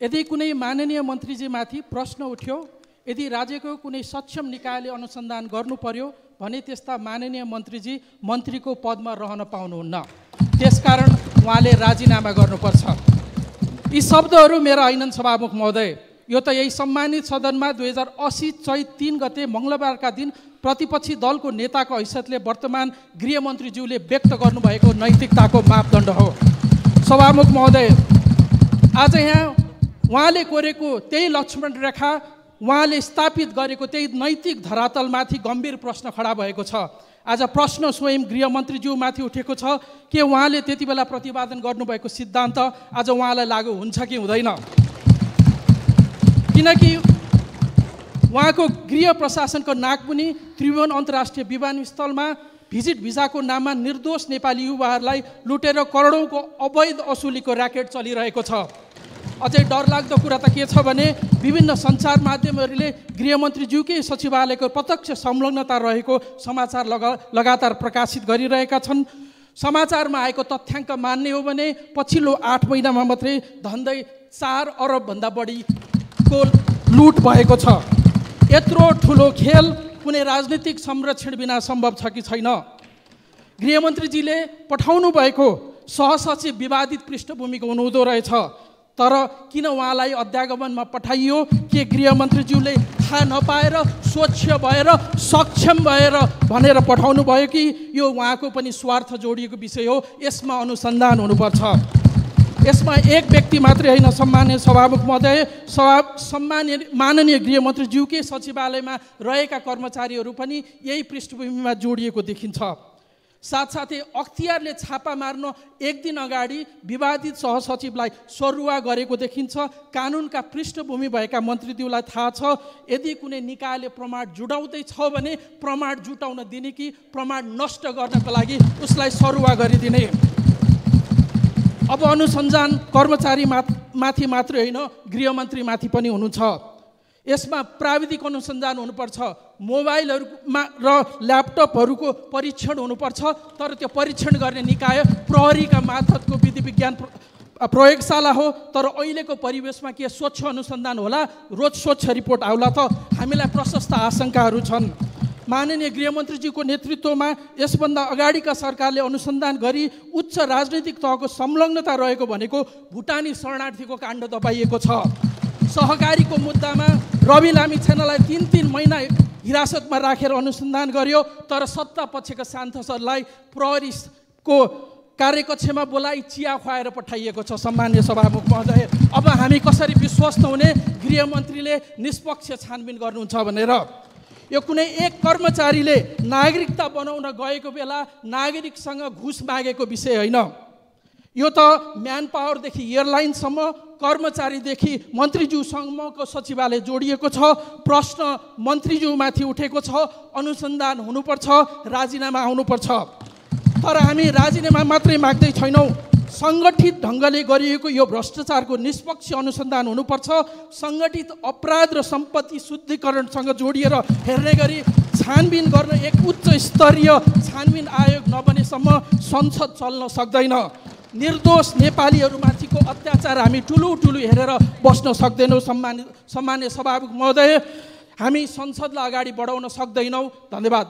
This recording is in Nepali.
यदि कुनै माननीय मन्त्रीजीमाथि प्रश्न उठ्यो, यदि राज्यको कुनै सक्षम निकायले अनुसन्धान गर्नु पर्यो भने त्यस्ता माननीय मन्त्रीजी मन्त्रीको पदमा रहन पाउनुहुन्न। त्यसकारण उहाँले राजीनामा गर्नुपर्छ। यी शब्दहरू मेरा होइनन् सभामुख महोदय, यो त यही सम्मानित सदनमा 2080 चैत 3 गते मङ्गलबारका दिन प्रतिपक्षी दलको नेताको हैसियतले वर्तमान गृहमन्त्रीज्यूले व्यक्त गर्नुभएको नैतिकताको मापदण्ड हो। सभामुख महोदय, आज यहाँ उहाँले कोरेको त्यही लक्ष्मण रेखा, उहाँले स्थापित गरेको त्यही नैतिक धरातलमाथि गम्भीर प्रश्न खडा भएको छ। आज प्रश्न स्वयं गृहमन्त्रीज्यूमाथि उठेको छ कि उहाँले त्यति बेला प्रतिपादन गर्नुभएको सिद्धान्त आज उहाँलाई लागू हुन्छ कि हुँदैन, किनकि उहाँको गृह प्रशासनको नाकमुनि त्रिभुवन अन्तर्राष्ट्रिय विमानस्थलमा भिजिट भिजाको नाममा निर्दोष नेपाली युवाहरूलाई लुटेर करोडौँको अवैध असुलीको र्याकेट चलिरहेको छ। अझै डरलाग्दो कुरा त के छ भने विभिन्न सञ्चार माध्यमहरूले गृहमन्त्रीज्यूकै सचिवालयको प्रत्यक्ष संलग्नता रहेको समाचार लगातार प्रकाशित गरिरहेका छन्। समाचारमा आएको तथ्याङ्क मान्ने हो भने पछिल्लो 8 महिनामा मात्रै धन्दै 4 अरबभन्दा बढीको लुट भएको छ। यत्रो ठुलो खेल कुनै राजनीतिक संरक्षण बिना सम्भव छ कि छैन? गृहमन्त्रीजीले पठाउनु भएको सहसचिव विवादित पृष्ठभूमिको हुनुहुँदो रहेछ, तर किन उहाँलाई अध्यागमनमा पठाइयो? के गृहमन्त्रीज्यूले थाहा नपाएर, स्वच्छ भएर, सक्षम भएर भनेर पठाउनु भयो कि यो उहाँको पनि स्वार्थ जोडिएको विषय हो? यसमा अनुसन्धान हुनुपर्छ। यसमा एक व्यक्ति मात्रै होइन सम्माननीय सभामुख महोदय, सम्माननीय माननीय गृहमन्त्रीज्यूकै सचिवालयमा रहेका कर्मचारीहरू पनि यही पृष्ठभूमिमा जोडिएको देखिन्छ। साथसाथै अख्तियारले छापा मार्न एक दिन अगाडि विवादित सहसचिवलाई सरुवा गरेको देखिन्छ। कानुनका पृष्ठभूमि भएका मन्त्रीज्यूलाई थाहा छ यदि कुनै निकायले प्रमाण जुटाउँदैछ भने प्रमाण जुटाउन दिने कि प्रमाण नष्ट गर्नको लागि उसलाई सरुवा गरिदिने। अब अनुसन्धान कर्मचारी माथि मात्रै होइन, गृहमन्त्रीमाथि पनि हुनुहुन्छ। यसमा प्राविधिक अनुसन्धान हुनुपर्छ, मोबाइलहरूमा र ल्यापटपहरूको परीक्षण हुनुपर्छ, तर त्यो परीक्षण गर्ने निकाय प्रहरीका मार्फतको विधि विज्ञान प्रयोगशाला हो। तर अहिलेको परिवेशमा के स्वच्छ अनुसन्धान होला, रोज स्वच्छ रिपोर्ट आउला त? हामीलाई प्रशस्त आशंकाहरू छन्। माननीय गृहमन्त्रीजीको नेतृत्वमा यसभन्दा अगाडिका सरकारले अनुसन्धान गरी उच्च राजनैतिक तहको संलग्नता रहेको भनेको भुटानी शरणार्थीको काण्ड दबाइएको छ। सहकारीको मुद्दामा रवि लामिछानेलाई 3-3 महिना हिरासतमा राखेर अनुसन्धान गर्यो, तर सत्ता पक्षका सांसदलाई प्रहरीको कार्यकक्षमा बोलाइ चिया खुवाएर पठाइएको छ। सम्माननीय सभामुख महोदय, अब हामी कसरी विश्वस्त हुने गृहमन्त्रीले निष्पक्ष छानबिन गर्नुहुन्छ भनेर? यो कुनै एक कर्मचारीले नागरिकता बनाउन गएको बेला नागरिकसँग घुस मागेको विषय होइन। यो त म्यान पावरदेखि एयरलाइनसम्म, कर्मचारीदेखि मन्त्रीज्यूसम्मको सचिवालय जोडिएको छ। प्रश्न मन्त्रीज्यूमाथि उठेको छ, अनुसन्धान हुनुपर्छ, राजीनामा आउनुपर्छ। तर हामी राजीनामा मात्रै माग्दै छैनौँ, सङ्गठित ढङ्गले गरिएको यो भ्रष्टाचारको निष्पक्ष अनुसन्धान हुनुपर्छ। सङ्गठित अपराध र सम्पत्ति शुद्धिकरणसँग जोडिएर हेर्ने गरी छानबिन गर्न एक उच्च स्तरीय छानबिन आयोग नबनेसम्म संसद चल्न सक्दैन। निर्दोष नेपालीहरूमाथिको अत्याचार हामी ठुलो हेरेर बस्न सक्दैनौँ। सम्मान्य सभामुख महोदय, हामी संसदलाई अगाडि बढाउन सक्दैनौँ। धन्यवाद।